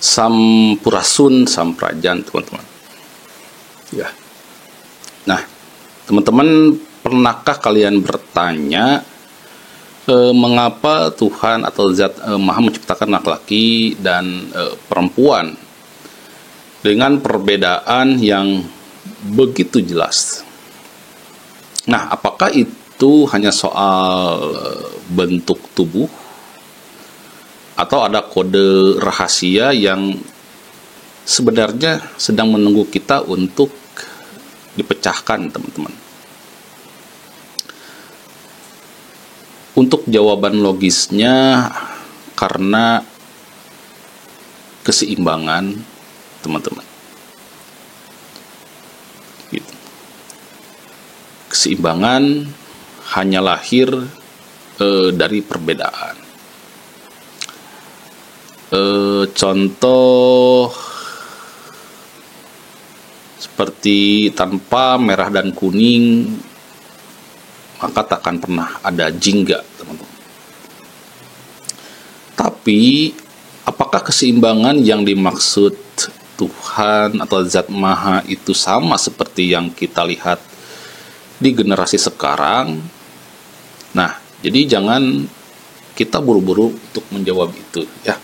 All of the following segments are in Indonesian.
Sampurasun Samprajan, teman-teman. Ya. Nah, teman-teman, pernahkah kalian bertanya mengapa Tuhan atau Zat Maha menciptakan laki-laki dan perempuan dengan perbedaan yang begitu jelas? Nah, apakah itu hanya soal bentuk tubuh, atau ada kode rahasia yang sebenarnya sedang menunggu kita untuk dipecahkan, teman-teman? Untuk jawaban logisnya, karena keseimbangan, teman-teman. Gitu. Keseimbangan hanya lahir dari perbedaan. Contoh seperti tanpa merah dan kuning maka takkan pernah ada jingga, teman-teman. Tapi apakah keseimbangan yang dimaksud Tuhan atau Zat Maha itu sama seperti yang kita lihat di generasi sekarang? Nah, jadi jangan kita buru-buru untuk menjawab itu, ya.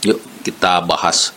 Yuk kita bahas.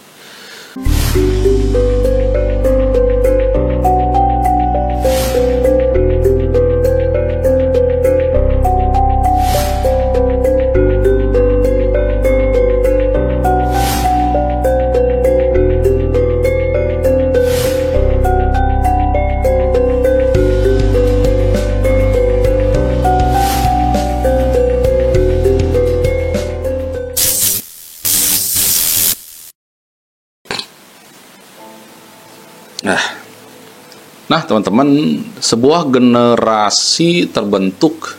Nah, teman-teman, sebuah generasi terbentuk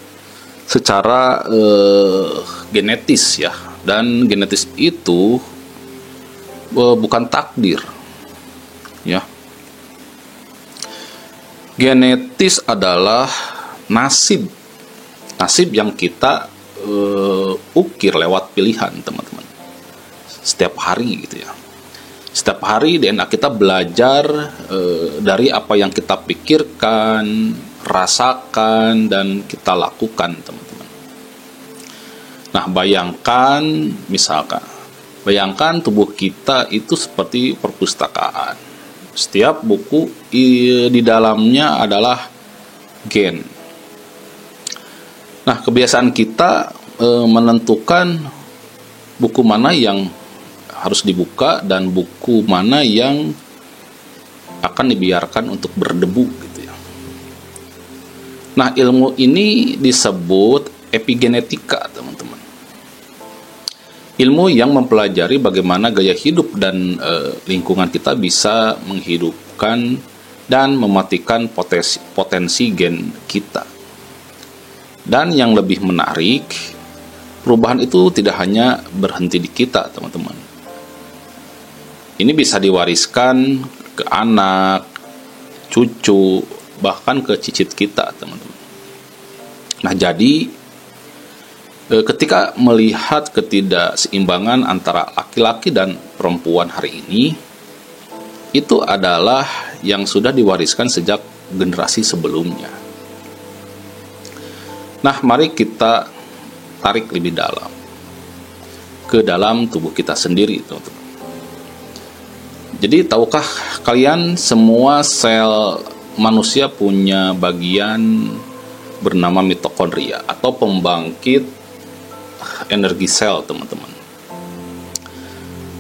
secara genetis, ya, dan genetis itu bukan takdir, ya. Genetis adalah nasib yang kita ukir lewat pilihan, teman-teman, setiap hari, gitu ya. Setiap hari DNA kita belajar dari apa yang kita pikirkan, rasakan, dan kita lakukan, teman-teman. Nah, bayangkan tubuh kita itu seperti perpustakaan. Setiap buku di dalamnya adalah gen. Nah, kebiasaan kita menentukan buku mana yang harus dibuka dan buku mana yang akan dibiarkan untuk berdebu, gitu ya. Nah, ilmu ini disebut epigenetika, teman-teman. Ilmu yang mempelajari bagaimana gaya hidup dan lingkungan kita bisa menghidupkan dan mematikan potensi gen kita. Dan yang lebih menarik, perubahan itu tidak hanya berhenti di kita, teman-teman. Ini bisa diwariskan ke anak, cucu, bahkan ke cicit kita, teman-teman. Nah, jadi ketika melihat ketidakseimbangan antara laki-laki dan perempuan hari ini, itu adalah yang sudah diwariskan sejak generasi sebelumnya. Nah, mari kita tarik lebih dalam ke dalam tubuh kita sendiri, teman-teman. Jadi, tahukah kalian semua sel manusia punya bagian bernama mitokondria atau pembangkit energi sel, teman-teman.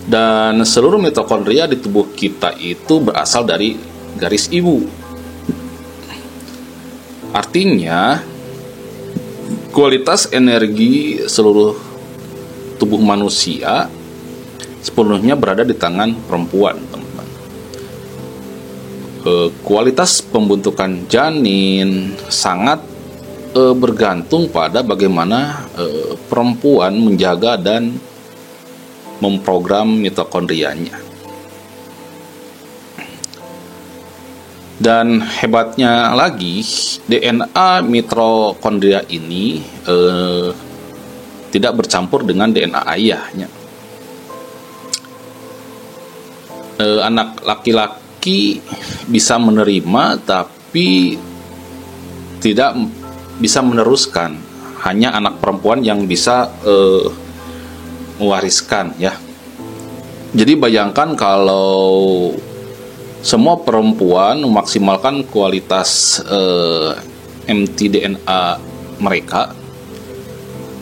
Dan seluruh mitokondria di tubuh kita itu berasal dari garis ibu. Artinya, kualitas energi seluruh tubuh manusia sepenuhnya berada di tangan perempuan, teman-teman. Kualitas pembentukan janin sangat bergantung pada bagaimana perempuan menjaga dan memprogram mitokondrianya. Dan hebatnya lagi, DNA mitokondria ini tidak bercampur dengan DNA ayahnya. anak laki-laki bisa menerima tapi tidak bisa meneruskan. Hanya anak perempuan yang bisa mewariskan ya. Jadi bayangkan kalau semua perempuan memaksimalkan kualitas mtDNA mereka,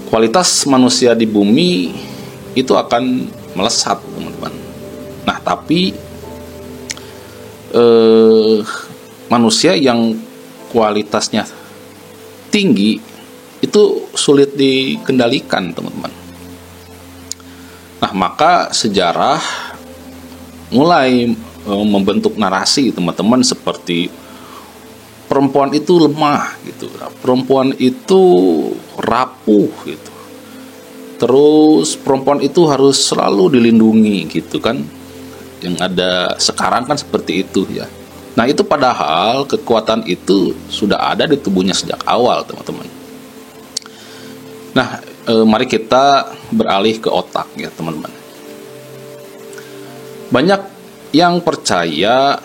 kualitas manusia di bumi itu akan melesat, teman-teman. Nah, tapi manusia yang kualitasnya tinggi itu sulit dikendalikan, teman-teman. Nah, maka sejarah mulai membentuk narasi, teman-teman, seperti perempuan itu lemah gitu, perempuan itu rapuh gitu, terus perempuan itu harus selalu dilindungi gitu kan. Yang ada sekarang kan seperti itu ya. Nah, itu padahal kekuatan itu sudah ada di tubuhnya sejak awal, teman-teman. Nah, mari kita beralih ke otak ya, teman-teman. Banyak yang percaya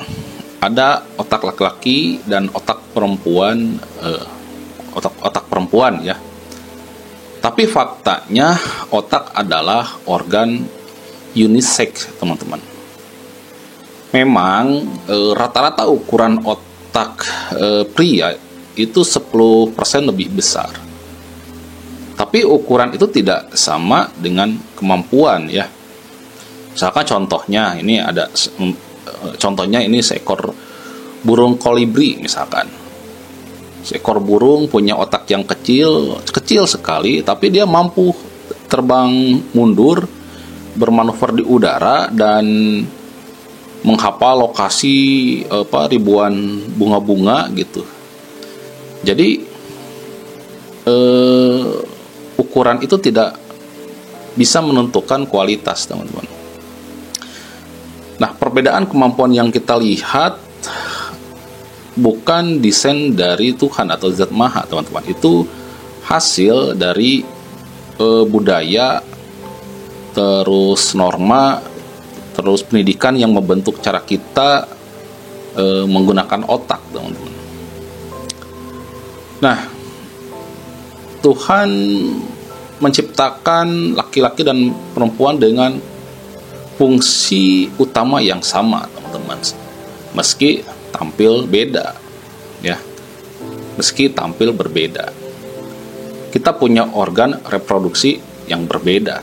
ada otak laki-laki dan otak perempuan, otak perempuan ya. Tapi faktanya otak adalah organ unisex, teman-teman. Memang rata-rata ukuran otak pria itu 10% lebih besar. Tapi ukuran itu tidak sama dengan kemampuan ya. Misalkan contohnya ini seekor burung kolibri misalkan. Seekor burung punya otak yang kecil sekali, tapi dia mampu terbang mundur, bermanuver di udara dan menghafal lokasi ribuan bunga-bunga gitu. Jadi ukuran itu tidak bisa menentukan kualitas, teman-teman. Nah, perbedaan kemampuan yang kita lihat bukan desain dari Tuhan atau Zat Maha, teman-teman. Itu hasil dari budaya, terus norma, terus pendidikan yang membentuk cara kita menggunakan otak, teman-teman. Nah, Tuhan menciptakan laki-laki dan perempuan dengan fungsi utama yang sama, teman-teman. Meski tampil beda, ya. Meski tampil berbeda. Kita punya organ reproduksi yang berbeda.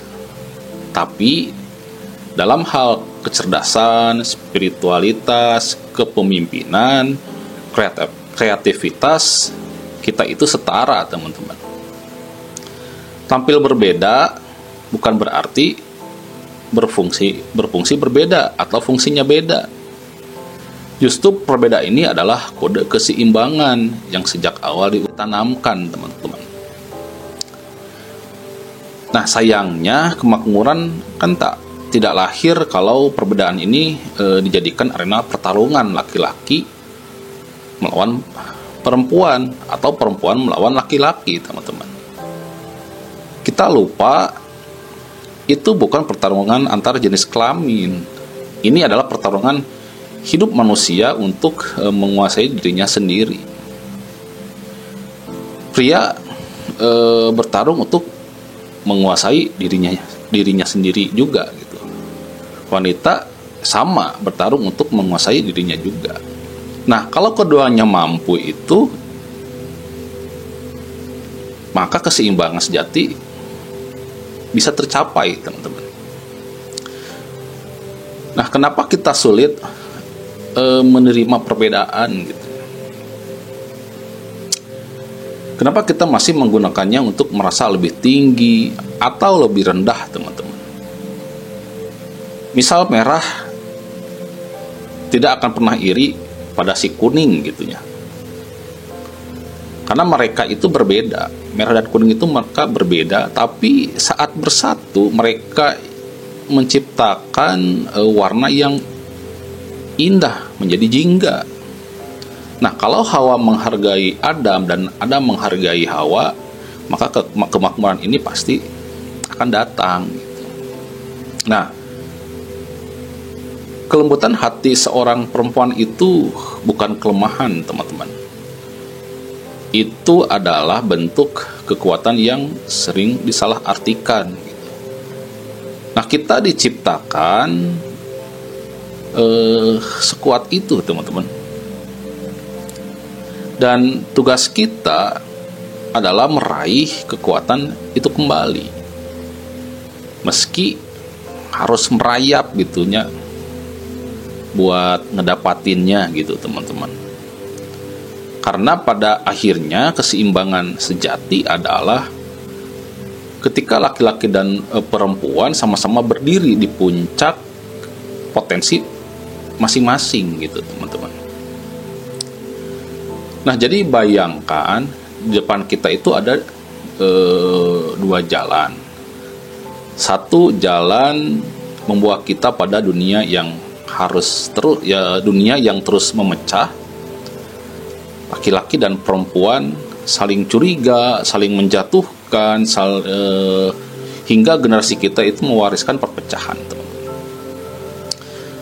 Tapi dalam hal kecerdasan, spiritualitas, kepemimpinan, kreativitas, kita itu setara, teman-teman. Tampil berbeda bukan berarti berfungsi berbeda atau fungsinya beda. Justru perbedaan ini adalah kode keseimbangan yang sejak awal ditanamkan, teman-teman. Nah, sayangnya kemakmuran kan tidak lahir kalau perbedaan ini dijadikan arena pertarungan laki-laki melawan perempuan atau perempuan melawan laki-laki, teman-teman. Kita lupa itu bukan pertarungan antar jenis kelamin. Ini adalah pertarungan hidup manusia untuk menguasai dirinya sendiri. Pria bertarung untuk menguasai dirinya sendiri juga gitu. Wanita sama bertarung untuk menguasai dirinya juga. Nah, kalau keduanya mampu itu, maka keseimbangan sejati bisa tercapai, teman-teman. Nah, kenapa kita sulit menerima perbedaan gitu? Kenapa kita masih menggunakannya untuk merasa lebih tinggi atau lebih rendah, teman-teman? Misal merah tidak akan pernah iri pada si kuning gitu ya. Karena mereka itu berbeda. Merah dan kuning itu mereka berbeda, tapi saat bersatu mereka menciptakan warna yang indah, menjadi jingga. Nah, kalau Hawa menghargai Adam dan Adam menghargai Hawa, maka kemakmuran ini pasti akan datang gitu. Nah, kelembutan hati seorang perempuan itu bukan kelemahan, teman-teman. Itu adalah bentuk kekuatan yang sering disalahartikan. Nah, kita diciptakan sekuat itu, teman-teman. Dan tugas kita adalah meraih kekuatan itu kembali. Meski harus merayap gitunya buat ngedapatinnya gitu, teman-teman. Karena pada akhirnya keseimbangan sejati adalah ketika laki-laki dan perempuan sama-sama berdiri di puncak potensi masing-masing gitu, teman-teman. Nah, jadi bayangkan di depan kita itu ada dua jalan. Satu jalan membawa kita pada dunia yang dunia yang terus memecah. Laki-laki dan perempuan saling curiga, saling menjatuhkan, hingga generasi kita itu mewariskan perpecahan, teman.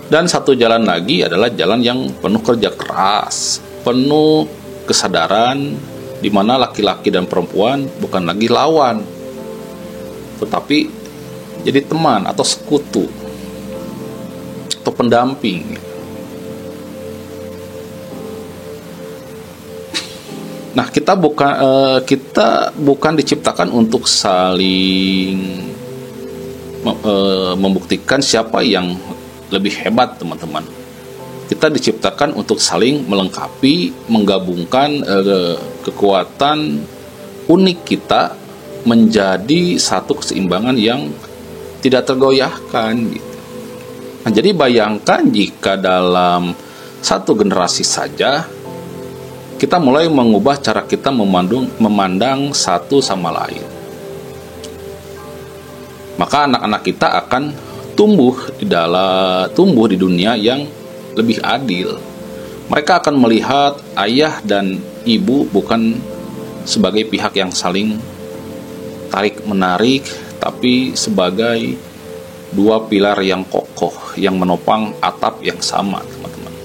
Dan satu jalan lagi adalah jalan yang penuh kerja keras, penuh kesadaran, di mana laki-laki dan perempuan bukan lagi lawan, tetapi jadi teman atau sekutu atau pendamping. Nah, kita bukan diciptakan untuk saling membuktikan siapa yang lebih hebat, teman-teman. Kita diciptakan untuk saling melengkapi, menggabungkan kekuatan unik kita menjadi satu keseimbangan yang tidak tergoyahkan gitu. Nah, jadi bayangkan jika dalam satu generasi saja kita mulai mengubah cara kita memandang satu sama lain, maka anak-anak kita akan tumbuh di dunia yang lebih adil. Mereka akan melihat ayah dan ibu bukan sebagai pihak yang saling tarik-menarik, tapi sebagai dua pilar yang kokoh yang menopang atap yang sama, teman-teman.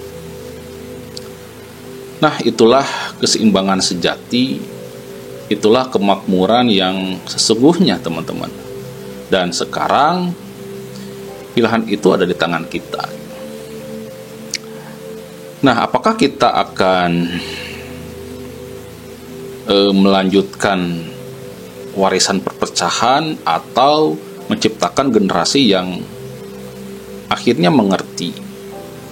Nah, itulah keseimbangan sejati, itulah kemakmuran yang sesungguhnya, teman-teman. Dan sekarang pilihan itu ada di tangan kita. Nah, apakah kita akan melanjutkan warisan perpecahan atau menciptakan generasi yang akhirnya mengerti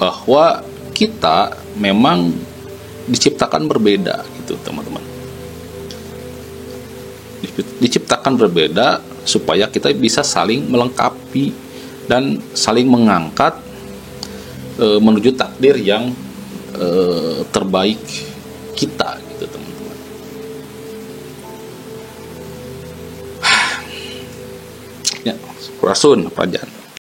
bahwa kita memang diciptakan berbeda gitu, teman-teman. Diciptakan berbeda supaya kita bisa saling melengkapi dan saling mengangkat menuju takdir yang terbaik kita gitu, teman-teman. Ya, Rasun, Rajan.